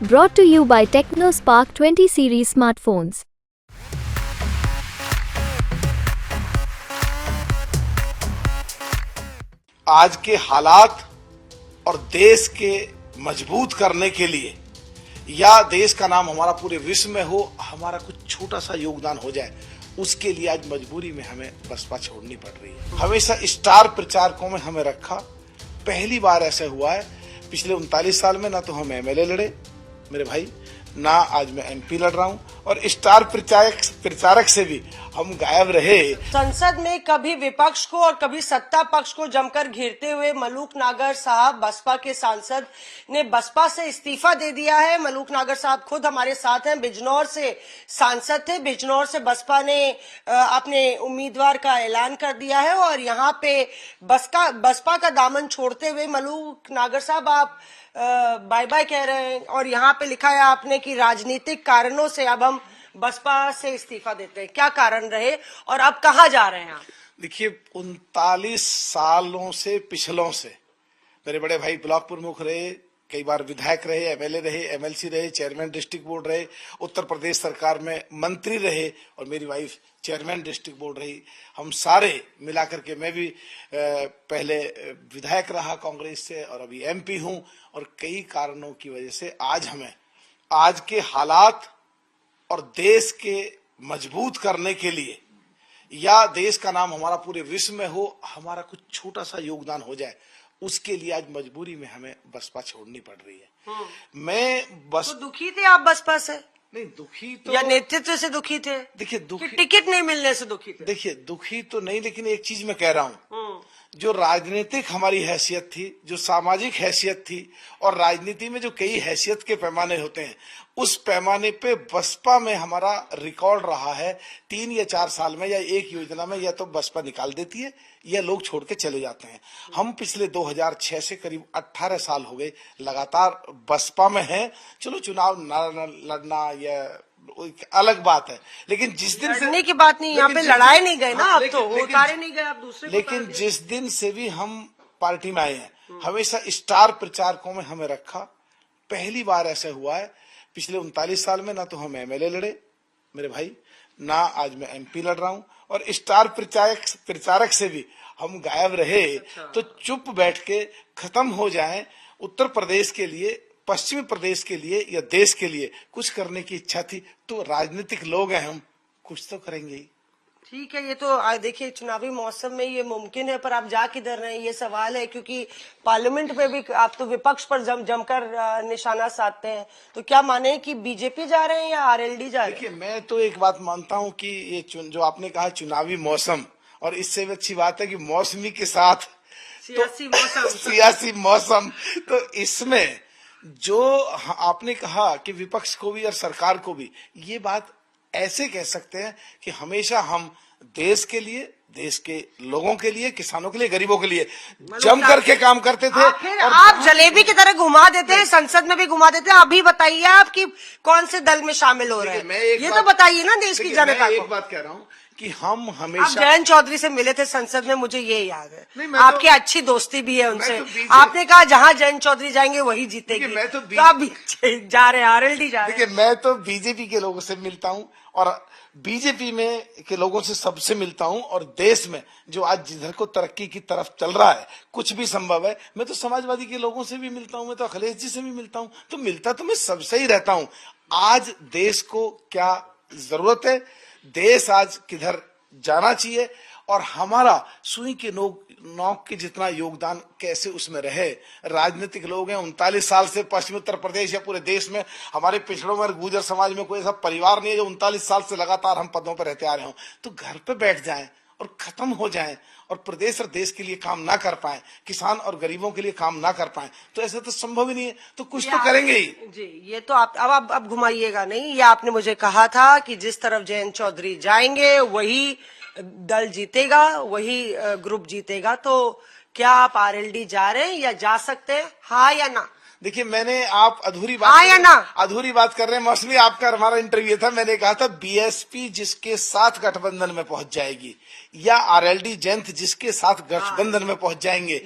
Brought to you by TechnoSpark 20 series smartphones. आज के हालात और देश के मजबूत करने के लिए या देश का नाम हमारा पूरे विश्व में हो, हमारा कुछ छोटा सा योगदान हो जाए, उसके लिए आज मजबूरी में हमें बसपा छोड़नी पड़ रही है। हमेशा स्टार प्रचारकों में हमें रखा, पहली बार ऐसा हुआ है पिछले 39 साल में। ना तो हम एमएलए लड़े मेरे भाई, ना आज मैं एमपी लड़ रहा हूँ, और स्टार प्रचारक से भी हम गायब रहे। संसद में कभी विपक्ष को और कभी सत्ता पक्ष को जमकर घेरते हुए मलूक नागर साहब, बसपा के सांसद, ने बसपा से इस्तीफा दे दिया है। मलूक नागर साहब खुद हमारे साथ हैं, बिजनौर से सांसद थे। बिजनौर से बसपा ने अपने उम्मीदवार का ऐलान कर दिया है और यहाँ पे बसपा का दामन छोड़ते हुए मलूक नागर साहब आप बाय बाय कह रहे हैं, और यहाँ पे लिखा है आपने कि राजनीतिक कारणों से अब हम बसपा से इस्तीफा देते हैं। क्या कारण रहे और अब कहाँ जा रहे हैं आप? देखिए, 39 सालों से पिछलों से मेरे बड़े भाई ब्लॉक प्रमुख रहे, कई बार विधायक रहे, एमएलए रहे, एमएलसी रहे, चेयरमैन डिस्ट्रिक्ट बोर्ड रहे, उत्तर प्रदेश सरकार में मंत्री रहे, और मेरी वाइफ चेयरमैन डिस्ट्रिक्ट बोर्ड रही। हम सारे मिलाकर के, मैं भी पहले विधायक रहा कांग्रेस से और अभी एमपी हूं, और कई कारणों की वजह से आज हमें आज के हालात और देश के मजबूत करने के लिए या देश का नाम हमारा पूरे विश्व में हो, हमारा कुछ छोटा सा योगदान हो जाए, उसके लिए आज मजबूरी में हमें बसपा छोड़नी पड़ रही है। मैं बस तो दुखी थे आप बसपा से? नहीं, दुखी तो या नेतृत्व से दुखी थे? देखिए, दुखी टिकट नहीं मिलने से दुखी थे? देखिए, दुखी तो नहीं, लेकिन एक चीज मैं कह रहा हूँ, जो राजनीतिक हमारी हैसियत थी, जो सामाजिक हैसियत थी, और राजनीति में जो कई हैसियत के पैमाने होते हैं, उस पैमाने पे बसपा में हमारा रिकॉर्ड रहा है 3 या 4 साल में या एक योजना में, या तो बसपा निकाल देती है या लोग छोड़ के चले जाते हैं। हम पिछले 2006 से करीब 18 साल हो गए लगातार बसपा में हैं। चलो, चुनाव लड़ना या अलग बात है, लेकिन जिस दिन लड़ने की बात नहीं, यहाँ पे लड़ाए नहीं गए ना आप, तो उतारे नहीं गए आप दूसरे। लेकिन जिस दिन से भी हम पार्टी में आए हैं, हमेशा स्टार प्रचारकों में हमें रखा। पहली बार ऐसा हुआ है पिछले 39 साल में। ना तो हम एमएलए लड़े मेरे भाई, ना आज मैं एमपी लड़ रहा हूँ, और स्टार प्रचारक से भी हम गायब रहे। तो चुप बैठ के खत्म हो जाए। उत्तर प्रदेश के लिए, पश्चिमी प्रदेश के लिए या देश के लिए कुछ करने की इच्छा थी, तो राजनीतिक लोग हैं हम, कुछ तो करेंगे ही। ठीक है, ये तो देखिए चुनावी मौसम में ये मुमकिन है, पर आप जा किधर रहे हैं ये सवाल है, क्योंकि पार्लियामेंट में भी आप तो विपक्ष पर जमकर निशाना साधते हैं। तो क्या माने कि बीजेपी जा रहे हैं या आरएलडी जा रहे हैं? देखिए, मैं तो एक बात मानता हूँ कि ये जो आपने कहा चुनावी मौसम, और इससे भी अच्छी बात है कि मौसमी के साथ सियासी मौसम, तो इसमें जो आपने कहा कि विपक्ष को भी और सरकार को भी, ये बात ऐसे कह सकते हैं कि हमेशा हम देश के लिए, देश के लोगों के लिए, किसानों के लिए, गरीबों के लिए जम करके काम करते थे। और आप जलेबी की तरह घुमा देते हैं, संसद में भी घुमा देते हैं। अभी बताइए आप कि कौन से दल में शामिल हो रहे हैं, ये तो बताइए ना देश की जनता को। एक बात कह रहा हूँ कि हम हमेशा, आप जयंत चौधरी से मिले थे संसद में, मुझे ये याद है। आपकी अच्छी दोस्ती भी है उनसे। आपने कहा जहां जयंत चौधरी जाएंगे वही जीतेगी। मैं तो आप जा रहे हैं, आरएलडी जा रहे हैं। देखिए, मैं तो बीजेपी के लोगों से मिलता हूँ, और बीजेपी में के लोगों से सबसे मिलता हूँ, और देश में जो आज जिधर को तरक्की की तरफ चल रहा है, कुछ भी संभव है। मैं तो समाजवादी के लोगों से भी मिलता हूँ, मैं तो अखिलेश जी से भी मिलता हूँ, तो मिलता तो मैं सबसे ही रहता हूँ। आज देश को क्या जरूरत है, देश आज किधर जाना चाहिए, और हमारा सुई के नोक के जितना योगदान कैसे उसमें रहे। राजनीतिक लोग हैं 39 साल से, पश्चिमी उत्तर प्रदेश या पूरे देश में हमारे पिछड़ों में, गुर्जर समाज में कोई ऐसा परिवार नहीं है जो 39 साल से लगातार हम पदों पर रहते आ रहे हों। तो घर पे बैठ जाएं और खत्म हो जाएं, और प्रदेश और देश के लिए काम ना कर पाए, किसान और गरीबों के लिए काम ना कर पाए, तो ऐसा तो संभव ही नहीं है। तो कुछ तो करेंगे ही जी। ये तो आप अब घुमाइएगा नहीं। ये आपने मुझे कहा था कि जिस तरफ जयंत चौधरी जाएंगे वही दल जीतेगा, वही ग्रुप जीतेगा। तो क्या आप आरएलडी जा रहे हैं या जा सकते हैं, हाँ या ना? देखिए, मैंने, आप अधूरी बात, हाँ या ना? अधूरी बात कर रहे हैं मौसमी। आपका हमारा इंटरव्यू था, मैंने कहा था बीएसपी जिसके साथ गठबंधन में पहुंच जाएगी, या आरएलडी जयंत जिसके साथ गठबंधन में पहुंच जाएंगे,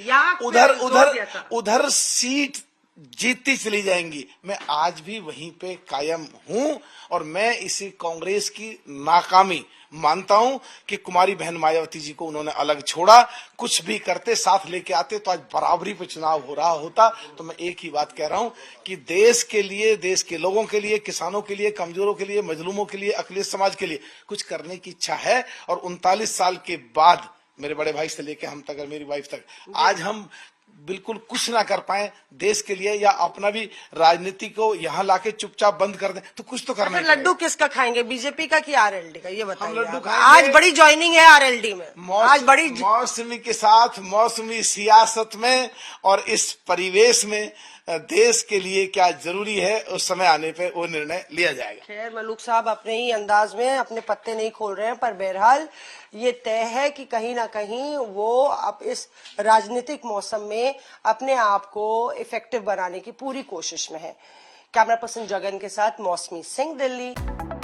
उधर सीट जीतती चली जाएंगी। मैं आज भी वहीं पे कायम हूं और मैं इसी कांग्रेस की नाकामी मानता हूं कि कुमारी बहन मायावती जी को उन्होंने अलग छोड़ा। कुछ भी करते, साथ लेके आते तो आज बराबरी पे चुनाव हो रहा होता। तो मैं एक ही बात कह रहा हूं कि देश के लिए, देश के लोगों के लिए, किसानों के लिए, कमजोरों के लिए, मजलूमों के लिए, अखिलेश समाज के लिए कुछ करने की इच्छा है। और 39 साल के बाद मेरे बड़े भाई से लेके हम तक और मेरी वाइफ तक आज हम बिल्कुल कुछ ना कर पाए देश के लिए, या अपना भी राजनीति को यहाँ लाके चुपचाप बंद कर दें, तो कुछ तो करना है। लड्डू किसका खाएंगे, बीजेपी का कि आरएलडी का, ये बताइए। हम लड्डू आप। खाएंगे। आज बड़ी ज्वाइनिंग है आरएलडी में, आज बड़ी मौसमी के साथ मौसमी सियासत में और इस परिवेश में देश के लिए क्या जरूरी है, उस समय आने पे वो निर्णय लिया जाएगा। खैर, मलूक साहब अपने ही अंदाज में अपने पत्ते नहीं खोल रहे हैं, पर बहरहाल ये तय है कि कहीं ना कहीं वो अब इस राजनीतिक मौसम में अपने आप को इफेक्टिव बनाने की पूरी कोशिश में है। कैमरा पर्सन जगन के साथ मौसमी सिंह, दिल्ली।